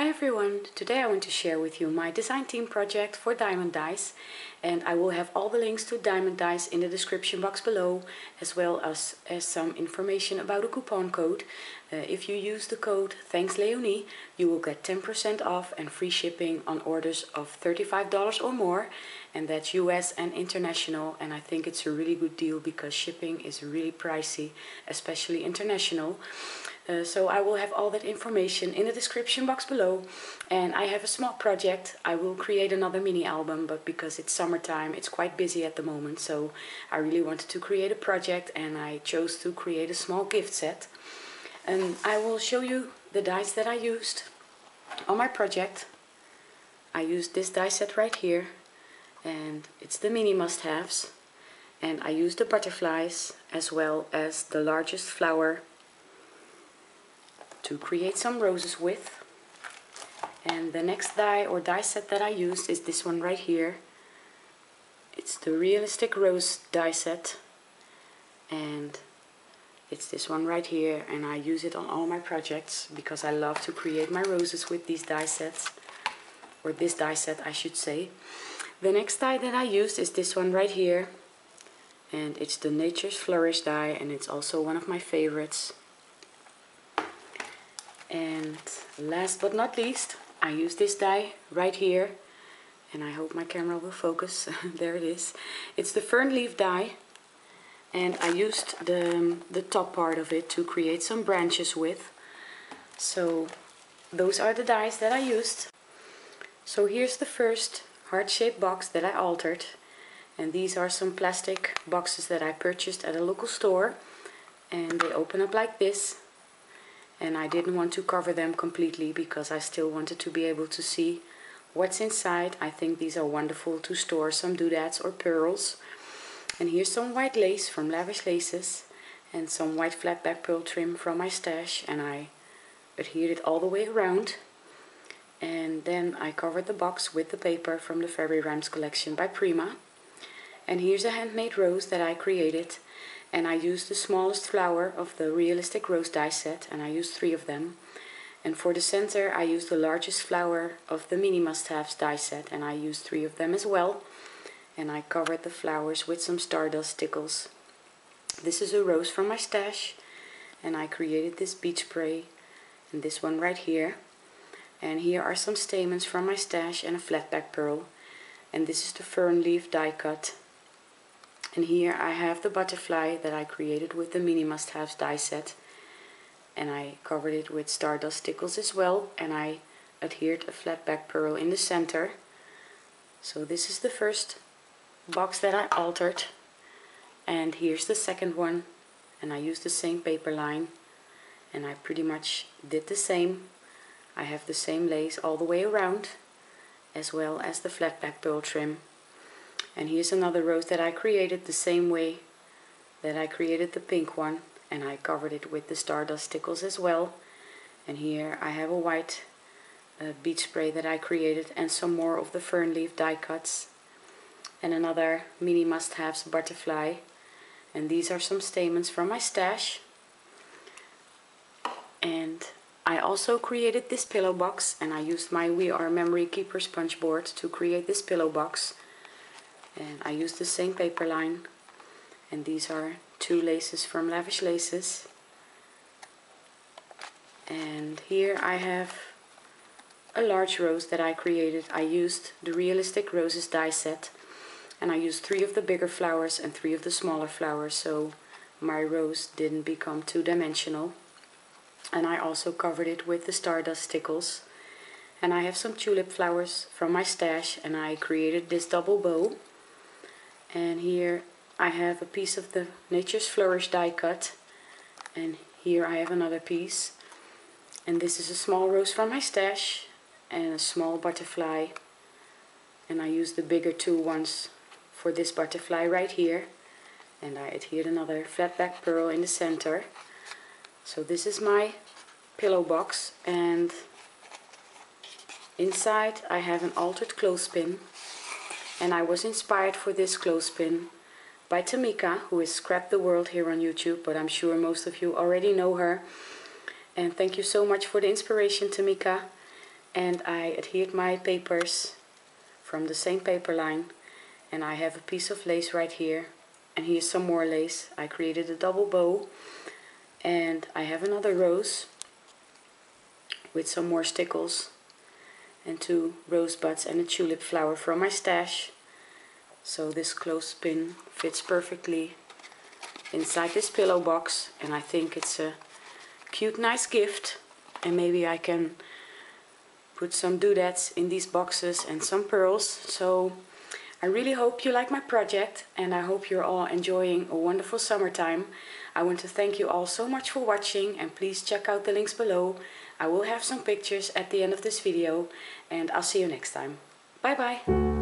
Hi everyone, today I want to share with you my design team project for Diemond dies, and I will have all the links to Diemond dies in the description box below, as well as some information about a coupon code. If you use the code Thanks Leonie, you will get 10% off and free shipping on orders of $35 or more, and that's US and international, and I think it's a really good deal because shipping is really pricey, especially international. So I will have all that information in the description box below, and I have a small project. I will create another mini album, but because it's summertime it's quite busy at the moment, so I really wanted to create a project and I chose to create a small gift set. And I will show you the dies that I used on my project. I used this die set right here, and it's the mini must-haves, and I used the butterflies as well as the largest flower to create some roses with. And the next die or die set that I used is this one right here. It's the realistic rose die set, and it's this one right here, and I use it on all my projects because I love to create my roses with these die sets, or this die set I should say. The next die that I used is this one right here, and it's the Nature's Flourish die, and it's also one of my favorites. And last but not least, I use this die right here, and I hope my camera will focus. There it is. It's the fern leaf die, and I used the top part of it to create some branches with. So those are the dies that I used. So here's the first heart-shaped box that I altered, and these are some plastic boxes that I purchased at a local store, and they open up like this. And I didn't want to cover them completely because I still wanted to be able to see what's inside. I think these are wonderful to store some doodads or pearls. And here's some white lace from Lavish Laces and some white flat back pearl trim from my stash, and I adhered it all the way around. And then I covered the box with the paper from the Fairy Rhymes collection by Prima. And here's a handmade rose that I created. And I used the smallest flower of the realistic rose die set, and I used 3 of them. And for the center I used the largest flower of the mini must-haves die set, and I used 3 of them as well. And I covered the flowers with some stardust stickles. This is a rose from my stash, and I created this beach spray and this one right here. And here are some stamens from my stash and a flat back pearl. And this is the fern leaf die cut. And here I have the butterfly that I created with the mini must-haves die set, and I covered it with stardust stickles as well, and I adhered a flat back pearl in the center. So this is the first box that I altered, and here's the second one, and I used the same paper line, and I pretty much did the same. I have the same lace all the way around, as well as the flat back pearl trim. And here's another rose that I created the same way that I created the pink one, and I covered it with the stardust stickles as well. And here I have a white beach spray that I created, and some more of the fern leaf die cuts, and another mini must-haves butterfly. And these are some stamens from my stash. And I also created this pillow box, and I used my We Are Memory Keeper sponge board to create this pillow box. And I used the same paper line, and these are 2 laces from Lavish Laces. And here I have a large rose that I created. I used the realistic roses die set, and I used 3 of the bigger flowers and 3 of the smaller flowers, so my rose didn't become two-dimensional. And I also covered it with the stardust stickles. And I have some tulip flowers from my stash, and I created this double bow. And here I have a piece of the Nature's Flourish die cut, and here I have another piece. And this is a small rose from my stash and a small butterfly, and I used the bigger 2 ones for this butterfly right here, and I adhered another flat back pearl in the center. So this is my pillow box, and inside I have an altered clothespin. And I was inspired for this clothespin by Tamika, who is Scrap the World here on YouTube, but I'm sure most of you already know her. And thank you so much for the inspiration, Tamika. and I adhered my papers from the same paper line, and I have a piece of lace right here, and here's some more lace. I created a double bow, and I have another rose with some more stickles and 2 rosebuds and a tulip flower from my stash. So this clothespin fits perfectly inside this pillow box, and I think it's a cute, nice gift. And maybe I can put some doodads in these boxes and some pearls. So I really hope you like my project, and I hope you're all enjoying a wonderful summertime. I want to thank you all so much for watching, and please check out the links below. I will have some pictures at the end of this video, and I'll see you next time. Bye bye!